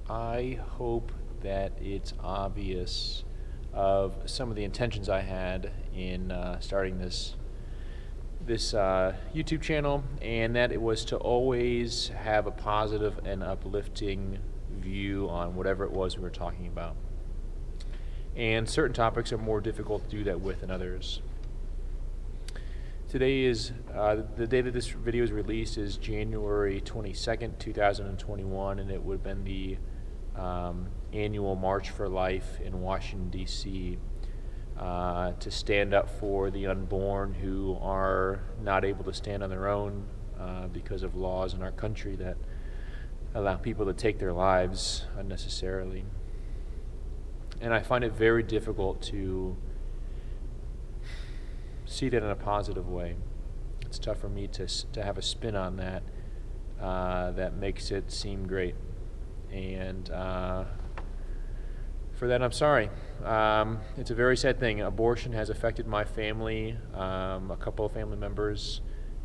I hope that it's obvious of some of the intentions I had in starting this YouTube channel, and that it was to always have a positive and uplifting view on whatever it was we were talking about. And certain topics are more difficult to do that with than others. Today is, the day that this video is released is January 22nd, 2021, and it would have been the annual March for Life in Washington, D.C. To stand up for the unborn who are not able to stand on their own because of laws in our country that allow people to take their lives unnecessarily. And I find it very difficult to see that in a positive way. It's tough for me to have a spin on that that makes it seem great. And for that, I'm sorry. It's a very sad thing. Abortion has affected my family, a couple of family members,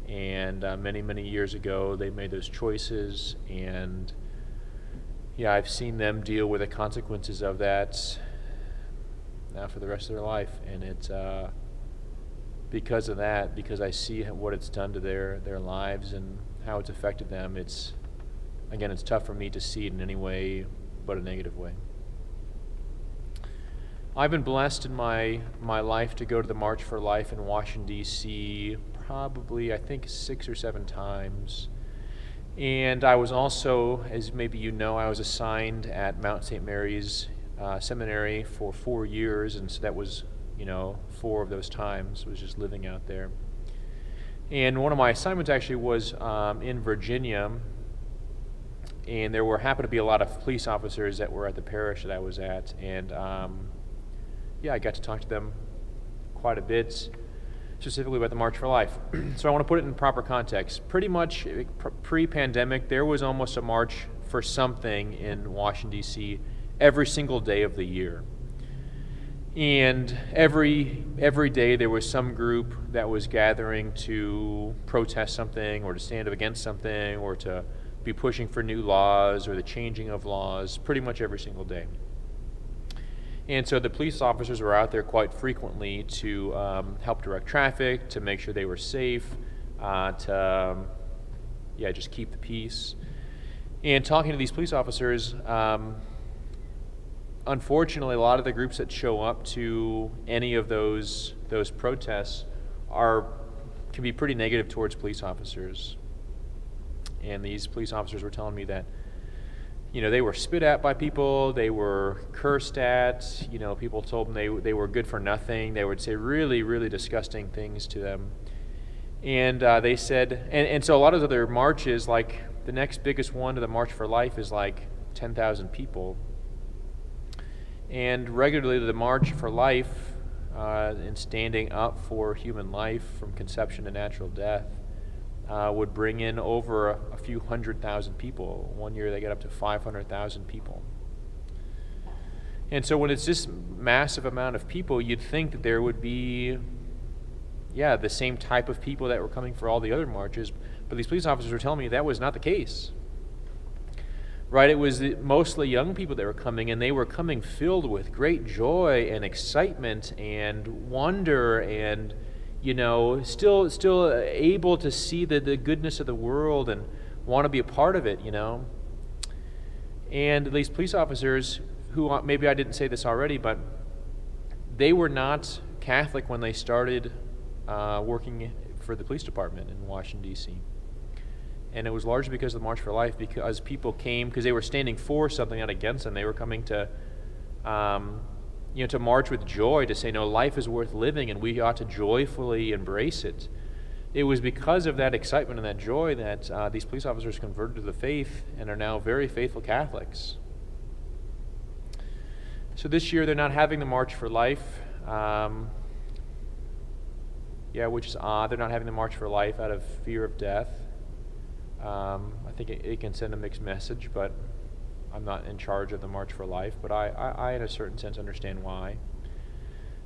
and many, many years ago they made those choices, and yeah, I've seen them deal with the consequences of that now for the rest of their life. And it's because of that, because I see what it's done to their lives and how it's affected them, it's tough for me to see it in any way but a negative way. I've been blessed in my life to go to the March for Life in Washington, D.C. probably, I think, 6 or 7 times. And I was also, as maybe you know, I was assigned at Mount St. Mary's Seminary for 4 years, and so that was, 4 of those times was just living out there. And one of my assignments actually was in Virginia, and there happened to be a lot of police officers that were at the parish that I was at, and I got to talk to them quite a bit, specifically about the March for Life. So I want to put it in proper context. Pretty much pre-pandemic, there was almost a march for something in Washington, D.C. every single day of the year. And every day there was some group that was gathering to protest something or to stand up against something or to be pushing for new laws or the changing of laws, pretty much every single day. And so the police officers were out there quite frequently to help direct traffic, to make sure they were safe, to just keep the peace. And talking to these police officers, unfortunately, a lot of the groups that show up to any of those protests can be pretty negative towards police officers. And these police officers were telling me that they were spit at by people, they were cursed at, people told them they were good for nothing. They would say really, really disgusting things to them. And they said, and so a lot of other marches, like the next biggest one to the March for Life is like 10,000 people. And regularly the March for Life, in standing up for human life from conception to natural death, would bring in over a few 100,000 people. One year they get up to 500,000 people. And so when it's this massive amount of people, you'd think that there would be, the same type of people that were coming for all the other marches, but these police officers were telling me that was not the case. Right, it was mostly young people that were coming, and they were coming filled with great joy and excitement and wonder and still able to see the goodness of the world and want to be a part of it, And these police officers, who maybe I didn't say this already, but they were not Catholic when they started working for the police department in Washington, D.C. And it was largely because of the March for Life, because people came, because they were standing for something, not against them. They were coming to to march with joy, to say, no, life is worth living and we ought to joyfully embrace it. It was because of that excitement and that joy that these police officers converted to the faith and are now very faithful Catholics. So this year they're not having the March for Life, which is odd. They're not having the March for Life out of fear of death. I think it can send a mixed message, but I'm not in charge of the March for Life, but I in a certain sense understand why.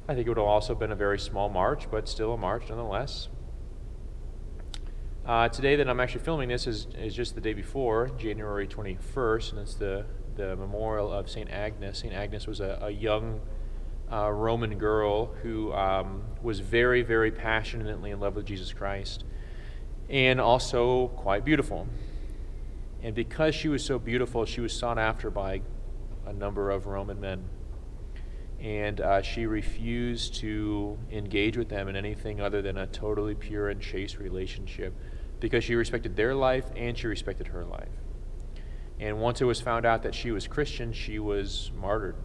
I think it would have also been a very small march, but still a march nonetheless. Today that I'm actually filming this is just the day before, January 21st, and it's the the memorial of St. Agnes. St. Agnes was a young Roman girl who was very, very passionately in love with Jesus Christ, and also quite beautiful. And because she was so beautiful, she was sought after by a number of Roman men. And she refused to engage with them in anything other than a totally pure and chaste relationship, because she respected their life and she respected her life. And once it was found out that she was Christian, she was martyred.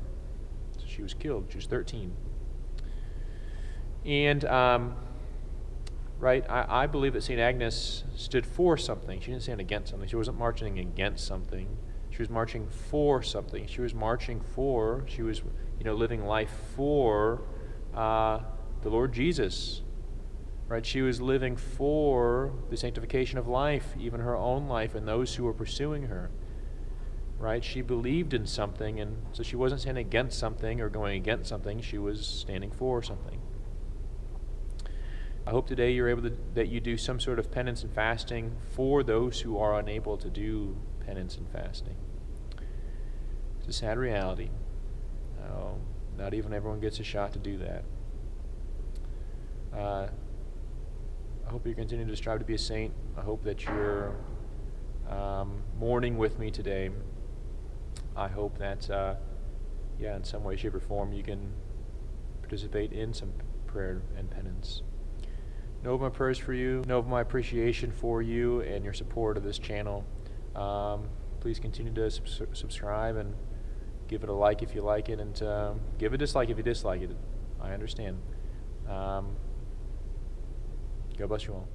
So she was killed. She was 13. And I believe that St. Agnes stood for something. She didn't stand against something. She wasn't marching against something. She was marching for something. She was living life for the Lord Jesus. Right? She was living for the sanctification of life, even her own life, and those who were pursuing her. Right? She believed in something, and so she wasn't standing against something or going against something. She was standing for something. I hope today that you do some sort of penance and fasting for those who are unable to do penance and fasting. It's a sad reality. Not even everyone gets a shot to do that. I hope you continue to strive to be a saint. I hope that you're mourning with me today. I hope that, in some way, shape, or form, you can participate in some prayer and penance. Know of my prayers for you. Know of my appreciation for you and your support of this channel. Please continue to subscribe and give it a like if you like it, and give a dislike if you dislike it. I understand. God bless you all.